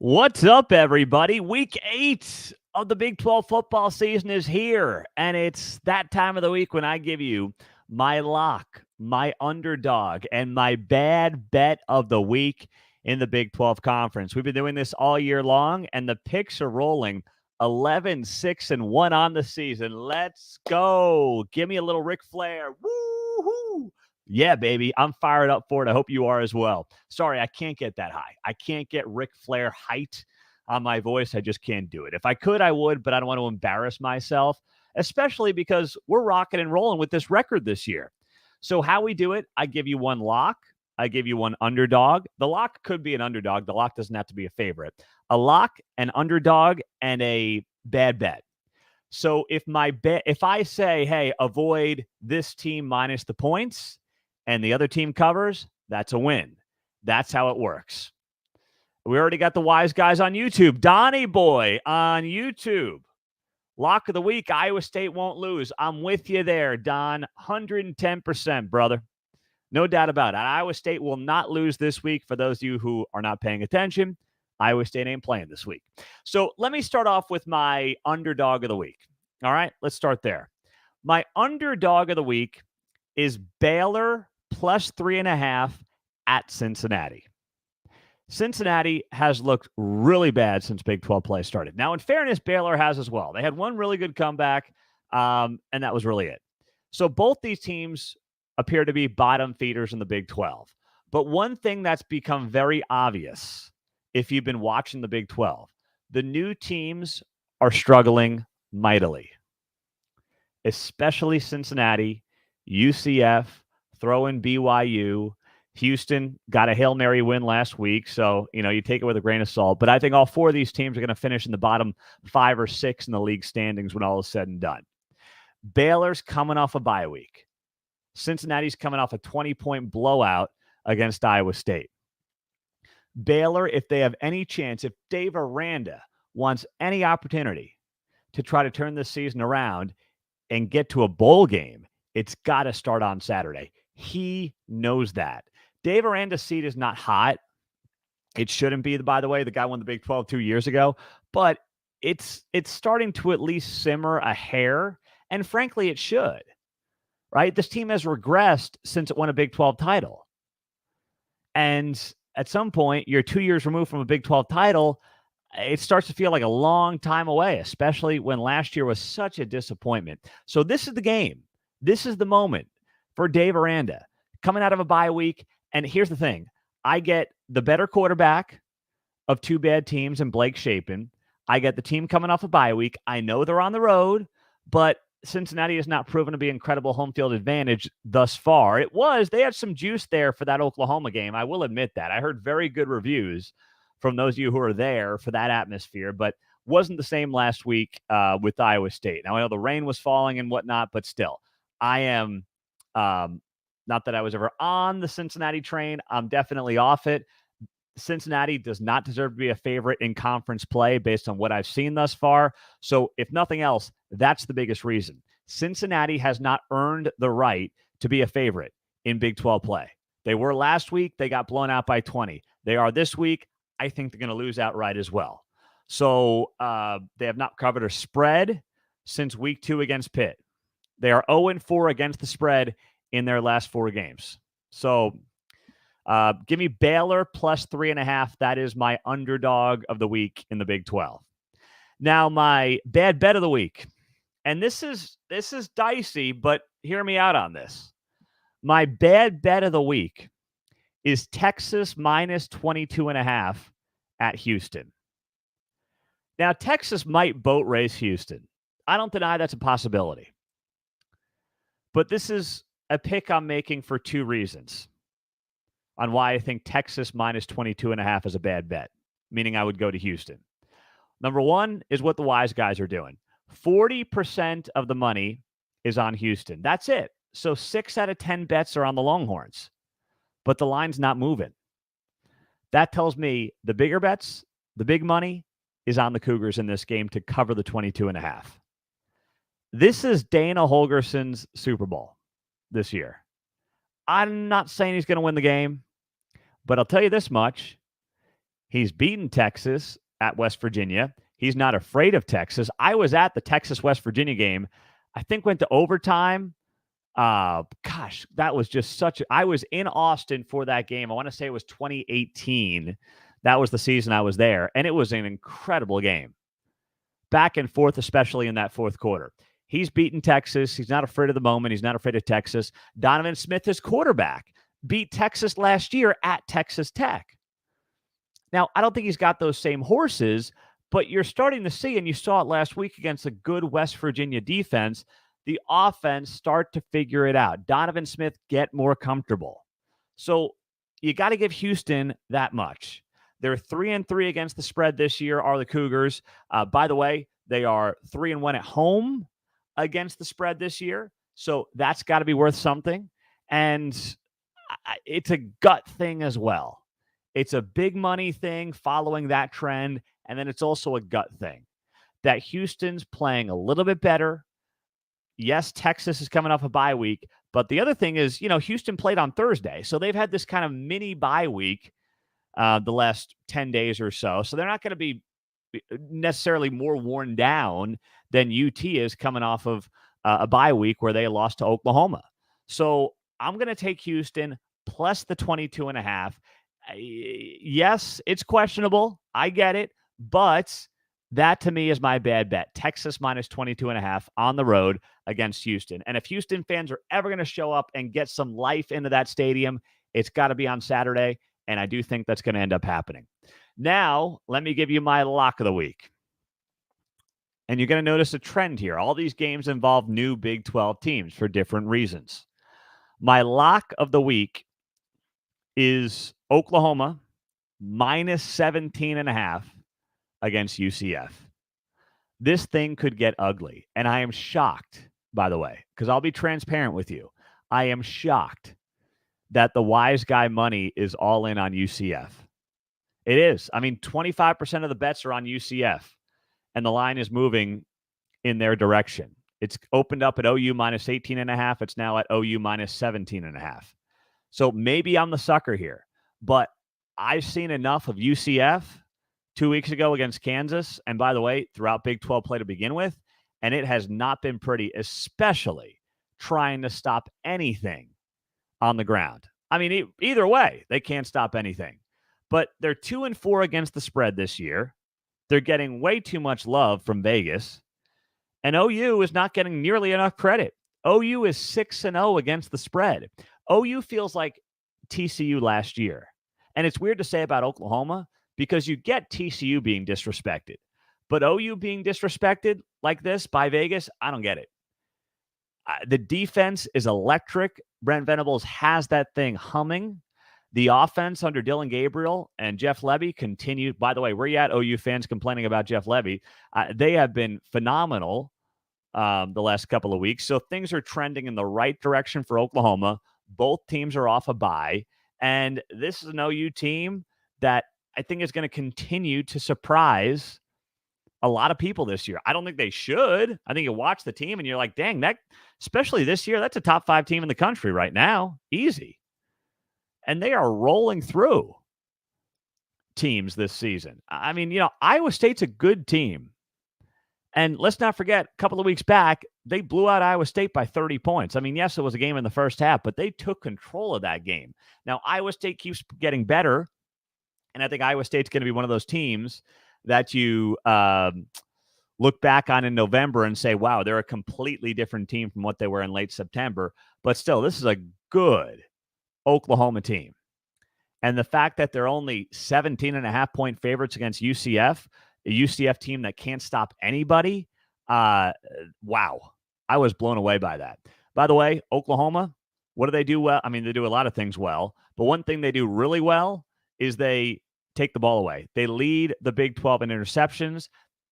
What's up, everybody? Week 8 of the Big 12 football season is here, and it's that time of the week when I give you my lock, my underdog, and my bad bet of the week in the Big 12 Conference. We've been doing this all year long, and the picks are rolling 11, 6, and 1 on the season. Let's go. Give me a little Ric Flair. Woo-hoo! Yeah, baby. I'm fired up for it. I hope you are as well. Sorry, I can't get that high. I can't get Ric Flair height on my voice. I just can't do it. If I could, I would, but I don't want to embarrass myself, especially because we're rocking and rolling with this record this year. So how we do it, I give you one lock. I give you one underdog. The lock could be an underdog. The lock doesn't have to be a favorite. A lock, an underdog, and a bad bet. So if I say, hey, avoid this team minus the points, and the other team covers, that's a win. That's how it works. We already got the wise guys on YouTube. Donnie Boy on YouTube. Lock of the week, Iowa State won't lose. I'm with you there, Don. 110%, brother. No doubt about it. Iowa State will not lose this week. For those of you who are not paying attention, Iowa State ain't playing this week. So let me start off with my underdog of the week. All right, let's start there. My underdog of the week is Baylor plus 3.5 at Cincinnati. Cincinnati has looked really bad since Big 12 play started. Now, in fairness, Baylor has as well. They had one really good comeback, and that was really it. So both these teams appear to be bottom feeders in the Big 12. But one thing that's become very obvious if you've been watching the Big 12, the new teams are struggling mightily, especially Cincinnati, UCF, throw in BYU. Houston got a Hail Mary win last week, so, you take it with a grain of salt. But I think all four of these teams are going to finish in the bottom 5 or 6 in the league standings when all is said and done. Baylor's coming off a bye week. Cincinnati's coming off a 20-point blowout against Iowa State. Baylor, if they have any chance, if Dave Aranda wants any opportunity to try to turn this season around and get to a bowl game, it's got to start on Saturday. He knows that. Dave Aranda's seat is not hot. It shouldn't be, by the way. The guy won the Big 12 2 years ago. But it's starting to at least simmer a hair. And frankly, it should. Right? This team has regressed since it won a Big 12 title. And at some point, you're 2 years removed from a Big 12 title. It starts to feel like a long time away, especially when last year was such a disappointment. So this is the game. This is the moment for Dave Aranda coming out of a bye week. And here's the thing. I get the better quarterback of two bad teams in Blake Shapen. I get the team coming off a bye week. I know they're on the road, but Cincinnati has not proven to be incredible home field advantage thus far. They had some juice there for that Oklahoma game. I will admit that. I heard very good reviews from those of you who are there for that atmosphere, but wasn't the same last week with Iowa State. Now, I know the rain was falling and whatnot, but still, I am not that I was ever on the Cincinnati train. I'm definitely off it. Cincinnati does not deserve to be a favorite in conference play based on what I've seen thus far. So if nothing else, that's the biggest reason. Cincinnati has not earned the right to be a favorite in Big 12 play. They were last week. They got blown out by 20. They are this week. I think they're going to lose outright as well. So they have not covered a spread since week 2 against Pitt. They are 0-4 against the spread in their last 4 games. So give me Baylor plus 3.5. That is my underdog of the week in the Big 12. Now, my bad bet of the week. And this is dicey, but hear me out on this. My bad bet of the week is Texas minus 22.5 at Houston. Now, Texas might boat race Houston. I don't deny that's a possibility. But this is a pick I'm making for 2 reasons on why I think Texas minus 22.5 is a bad bet, meaning I would go to Houston. Number 1 is what the wise guys are doing. 40% of the money is on Houston. That's it. So 6 out of 10 bets are on the Longhorns, but the line's not moving. That tells me the bigger bets, the big money, is on the Cougars in this game to cover the 22.5. This is Dana Holgerson's Super Bowl this year. I'm not saying he's going to win the game, but I'll tell you this much. He's beaten Texas at West Virginia. He's not afraid of Texas. I was at the Texas-West Virginia game. I think went to overtime. Gosh, that was just I was in Austin for that game. I want to say it was 2018. That was the season I was there, and it was an incredible game. Back and forth, especially in that fourth quarter. He's beaten Texas. He's not afraid of the moment. He's not afraid of Texas. Donovan Smith, his quarterback, beat Texas last year at Texas Tech. Now, I don't think he's got those same horses, but you're starting to see, and you saw it last week against a good West Virginia defense, the offense start to figure it out. Donovan Smith get more comfortable. So you got to give Houston that much. They're 3-3 against the spread this year, are the Cougars. By the way, they are 3-1 at home against the spread this year. So that's got to be worth something. And it's a gut thing as well. It's a big money thing following that trend. And then it's also a gut thing that Houston's playing a little bit better. Yes, Texas is coming off a bye week. But the other thing is, Houston played on Thursday. So they've had this kind of mini bye week the last 10 days or so. So they're not going to be necessarily more worn down than UT is coming off of a bye week where they lost to Oklahoma. So I'm going to take Houston plus the 22.5. Yes, it's questionable. I get it. But that to me is my bad bet. Texas minus 22.5 on the road against Houston. And if Houston fans are ever going to show up and get some life into that stadium, it's got to be on Saturday. And I do think that's going to end up happening. Now, let me give you my lock of the week. And you're going to notice a trend here. All these games involve new Big 12 teams for different reasons. My lock of the week is Oklahoma minus 17.5 against UCF. This thing could get ugly. And I am shocked, by the way, because I'll be transparent with you. I am shocked that the wise guy money is all in on UCF. It is. I mean, 25% of the bets are on UCF, and the line is moving in their direction. It's opened up at OU minus 18.5. It's now at OU minus 17.5. So maybe I'm the sucker here, but I've seen enough of UCF 2 weeks ago against Kansas, and by the way, throughout Big 12 play to begin with, and it has not been pretty, especially trying to stop anything on the ground. I mean, either way, they can't stop anything. But they're 2-4 against the spread this year. They're getting way too much love from Vegas. And OU is not getting nearly enough credit. OU is 6-0 against the spread. OU feels like TCU last year. And it's weird to say about Oklahoma because you get TCU being disrespected. But OU being disrespected like this by Vegas, I don't get it. The defense is electric. Brent Venables has that thing humming. The offense under Dylan Gabriel and Jeff Lebby continued. By the way, where you at, OU fans complaining about Jeff Lebby? They have been phenomenal the last couple of weeks. So things are trending in the right direction for Oklahoma. Both teams are off a bye. And this is an OU team that I think is going to continue to surprise a lot of people this year. I don't think they should. I think you watch the team and you're like, dang, that, especially this year, that's a top 5 team in the country right now. Easy. And they are rolling through teams this season. I mean, Iowa State's a good team. And let's not forget, a couple of weeks back, they blew out Iowa State by 30 points. I mean, yes, it was a game in the first half, but they took control of that game. Now, Iowa State keeps getting better. And I think Iowa State's going to be one of those teams that you look back on in November and say, wow, they're a completely different team from what they were in late September. But still, this is a good Oklahoma team. And the fact that they're only 17.5-point favorites against UCF, a UCF team that can't stop anybody, wow. I was blown away by that. By the way, Oklahoma, what do they do well? I mean, they do a lot of things well. But one thing they do really well is they take the ball away. They lead the Big 12 in interceptions.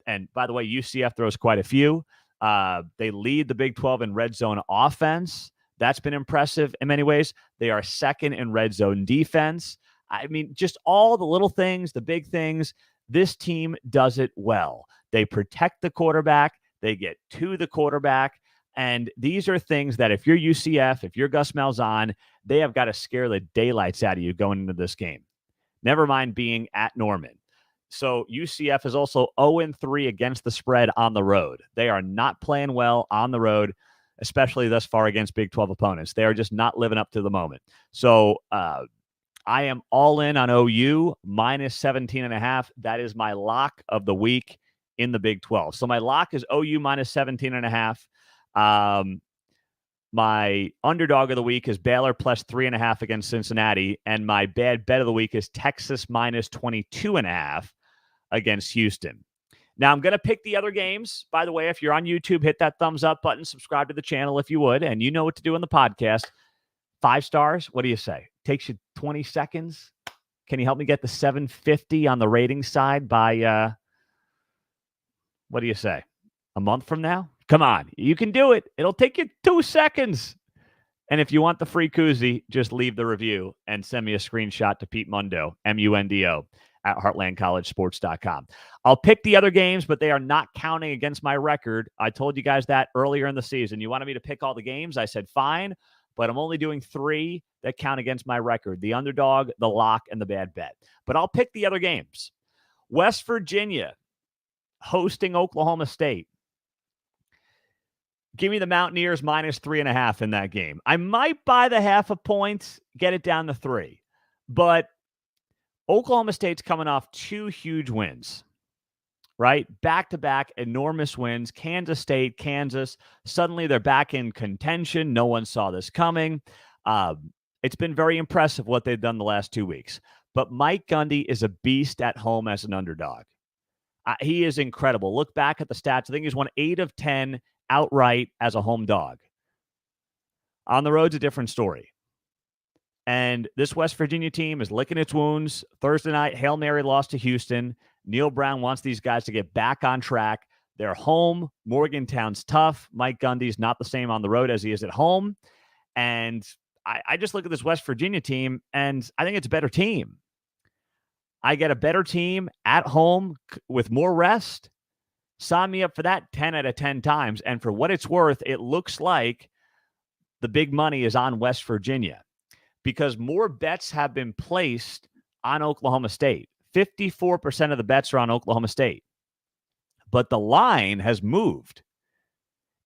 And by the way, UCF throws quite a few. They lead the Big 12 in red zone offense. That's been impressive in many ways. They are second in red zone defense. I mean, just all the little things, the big things. This team does it well. They protect the quarterback. They get to the quarterback. And these are things that if you're UCF, if you're Gus Malzahn, they have got to scare the daylights out of you going into this game. never mind being at Norman. So UCF is also 0-3 against the spread on the road. They are not playing well on the road, especially thus far against Big 12 opponents. They are just not living up to the moment. So I am all in on OU minus 17.5. That is my lock of the week in the Big 12. So my lock is OU minus 17.5. My underdog of the week is Baylor plus 3.5 against Cincinnati. And my bad bet of the week is Texas minus 22.5 against Houston. Now, I'm going to pick the other games. By the way, if you're on YouTube, hit that thumbs up button, subscribe to the channel if you would, and you know what to do in the podcast. 5 stars, what do you say? Takes you 20 seconds. Can you help me get the 750 on the rating side by, what do you say, a month from now? Come on, you can do it. It'll take you 2 seconds. And if you want the free koozie, just leave the review and send me a screenshot to Pete Mundo, Mundo, at heartlandcollegesports.com. I'll pick the other games, but they are not counting against my record. I told you guys that earlier in the season. You wanted me to pick all the games? I said, fine, but I'm only doing 3 that count against my record: the underdog, the lock, and the bad bet. But I'll pick the other games. West Virginia hosting Oklahoma State. Give me the Mountaineers minus 3.5 in that game. I might buy the half a point, get it down to 3. But Oklahoma State's coming off 2 huge wins, right? Back-to-back enormous wins. Kansas State, Kansas. Suddenly they're back in contention. No one saw this coming. It's been very impressive what they've done the last 2 weeks. But Mike Gundy is a beast at home as an underdog. He is incredible. Look back at the stats. I think he's won 8 of 10 outright as a home dog. On the road's a different story. And this West Virginia team is licking its wounds. Thursday night, Hail Mary lost to Houston. Neil Brown wants these guys to get back on track. They're home. Morgantown's tough. Mike Gundy's not the same on the road as he is at home. And I just look at this West Virginia team, and I think it's a better team. I get a better team at home with more rest. Sign me up for that 10 out of 10 times. And for what it's worth, it looks like the big money is on West Virginia because more bets have been placed on Oklahoma State. 54% of the bets are on Oklahoma State. But the line has moved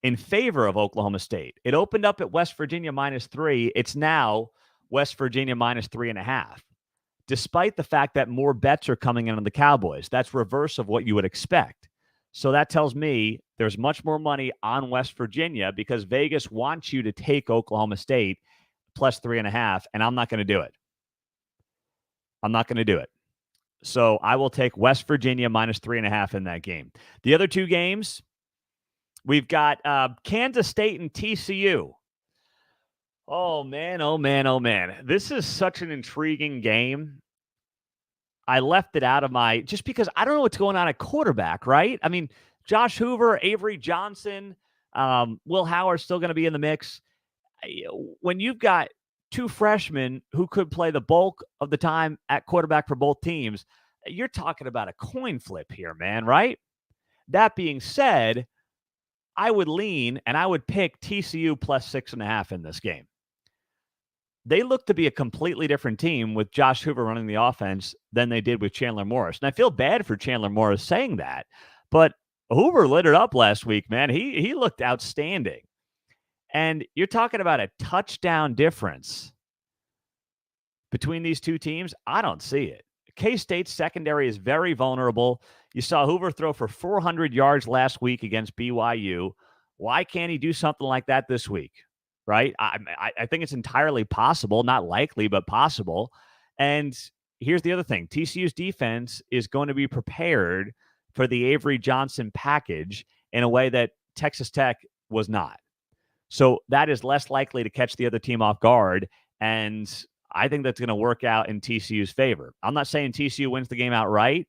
in favor of Oklahoma State. It opened up at West Virginia minus 3. It's now West Virginia minus 3.5. Despite the fact that more bets are coming in on the Cowboys. That's reverse of what you would expect. So that tells me there's much more money on West Virginia because Vegas wants you to take Oklahoma State plus 3.5, and I'm not going to do it. I'm not going to do it. So I will take West Virginia minus 3.5 in that game. The other 2 games, we've got Kansas State and TCU. Oh, man, oh, man, oh, man. This is such an intriguing game. I left it out of my, just because I don't know what's going on at quarterback, right? I mean, Josh Hoover, Avery Johnson, Will Howard's still going to be in the mix. When you've got 2 freshmen who could play the bulk of the time at quarterback for both teams, you're talking about a coin flip here, man, right? That being said, I would lean and I would pick TCU plus 6.5 in this game. They look to be a completely different team with Josh Hoover running the offense than they did with Chandler Morris. And I feel bad for Chandler Morris saying that, but Hoover lit it up last week, man. He looked outstanding. And you're talking about a touchdown difference between these 2 teams. I don't see it. K-State's secondary is very vulnerable. You saw Hoover throw for 400 yards last week against BYU. Why can't he do something like that this week? Right? I think it's entirely possible, not likely, but possible. And here's the other thing. TCU's defense is going to be prepared for the Avery Johnson package in a way that Texas Tech was not. So that is less likely to catch the other team off guard. And I think that's going to work out in TCU's favor. I'm not saying TCU wins the game outright,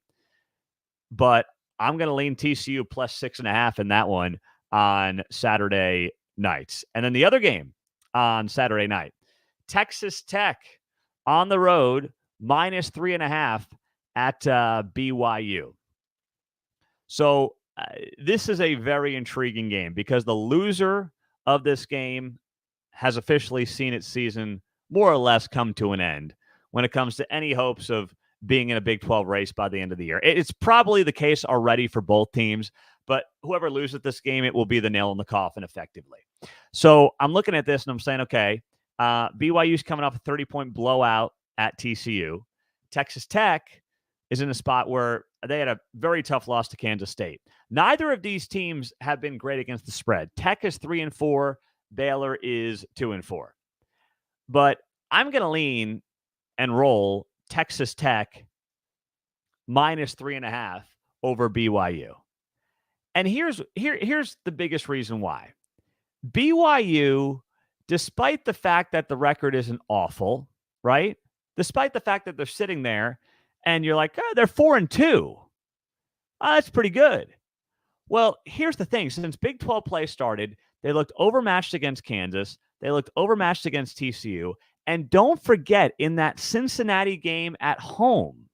but I'm going to lean TCU plus 6.5 in that one on Saturday nights. And then the other game on Saturday night, Texas Tech on the road, minus 3.5 at BYU. So this is a very intriguing game because the loser of this game has officially seen its season more or less come to an end when it comes to any hopes of being in a Big 12 race by the end of the year. It's probably the case already for both teams, but whoever loses this game, it will be the nail in the coffin effectively. So I'm looking at this and I'm saying, okay, BYU's coming off a 30-point blowout at TCU. Texas Tech is in a spot where they had a very tough loss to Kansas State. Neither of these teams have been great against the spread. Tech is 3-4. Baylor is 2-4. But I'm going to lean and roll Texas Tech minus 3.5 over BYU. And here's the biggest reason why. BYU, despite the fact that the record isn't awful, right? Despite the fact that they're sitting there and you're like, oh, they're 4-2. That's pretty good. Well, here's the thing. Since Big 12 play started, they looked overmatched against Kansas. They looked overmatched against TCU. And don't forget, in that Cincinnati game at home,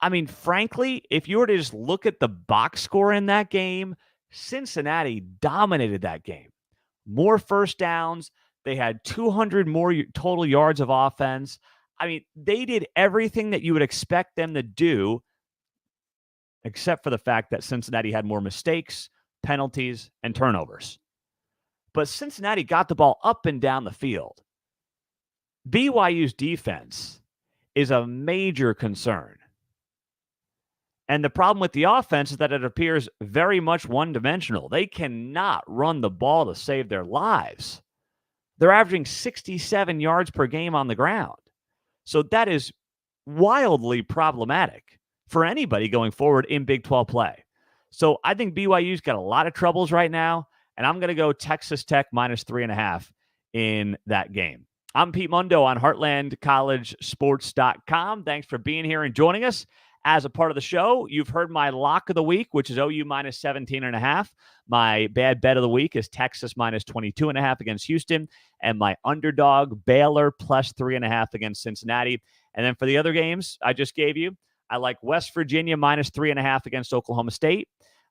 I mean, frankly, if you were to just look at the box score in that game, Cincinnati dominated that game. More first downs. They had 200 more total yards of offense. I mean, they did everything that you would expect them to do, except for the fact that Cincinnati had more mistakes, penalties, and turnovers. But Cincinnati got the ball up and down the field. BYU's defense is a major concern. And the problem with the offense is that it appears very much one-dimensional. They cannot run the ball to save their lives. They're averaging 67 yards per game on the ground. So that is wildly problematic for anybody going forward in Big 12 play. So I think BYU's got a lot of troubles right now, and I'm going to go Texas Tech minus 3.5 in that game. I'm Pete Mundo on HeartlandCollegeSports.com. Thanks for being here and joining us. As a part of the show, you've heard my lock of the week, which is OU minus 17.5. My bad bet of the week is Texas minus 22.5 against Houston. And my underdog, Baylor plus 3.5 against Cincinnati. And then for the other games I just gave you, I like West Virginia minus 3.5 against Oklahoma State.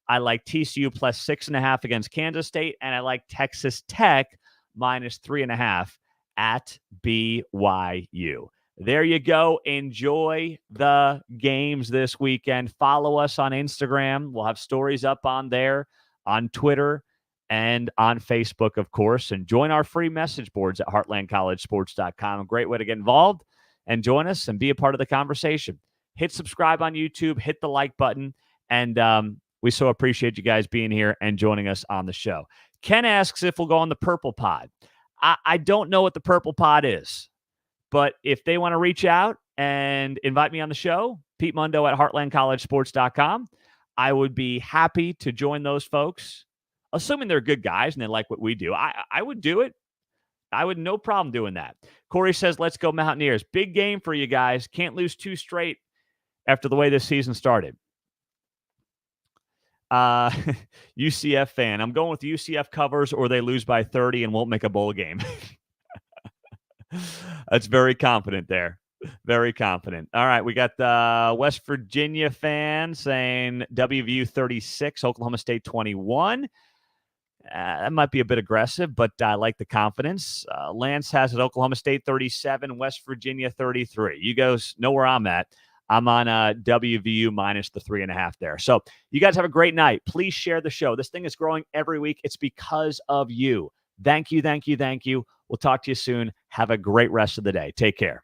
I like TCU plus 6.5 against Kansas State. And I like Texas Tech minus 3.5 at BYU. There you go. Enjoy the games this weekend. Follow us on Instagram. We'll have stories up on there, on Twitter, and on Facebook, of course. And join our free message boards at HeartlandCollegeSports.com. A great way to get involved and join us and be a part of the conversation. Hit subscribe on YouTube. Hit the like button. And we so appreciate you guys being here and joining us on the show. Ken asks if we'll go on the Purple Pod. I don't know what the Purple Pod is. But if they want to reach out and invite me on the show, Pete Mundo at HeartlandCollegeSports.com, I would be happy to join those folks, assuming they're good guys and they like what we do. I would do it. I would no problem doing that. Corey says, let's go Mountaineers. Big game for you guys. Can't lose 2 straight after the way this season started. UCF fan. I'm going with UCF covers or they lose by 30 and won't make a bowl game. That's very confident there. Very confident. All right, we got the West Virginia fan saying WVU 36, Oklahoma State 21. That might be a bit aggressive, but I like the confidence. Lance has it Oklahoma State 37, West Virginia 33. You guys know where I'm at. I'm on WVU minus the 3.5 there. So you guys have a great night. Please share the show. This thing is growing every week. It's because of you. Thank you, thank you, thank you. We'll talk to you soon. Have a great rest of the day. Take care.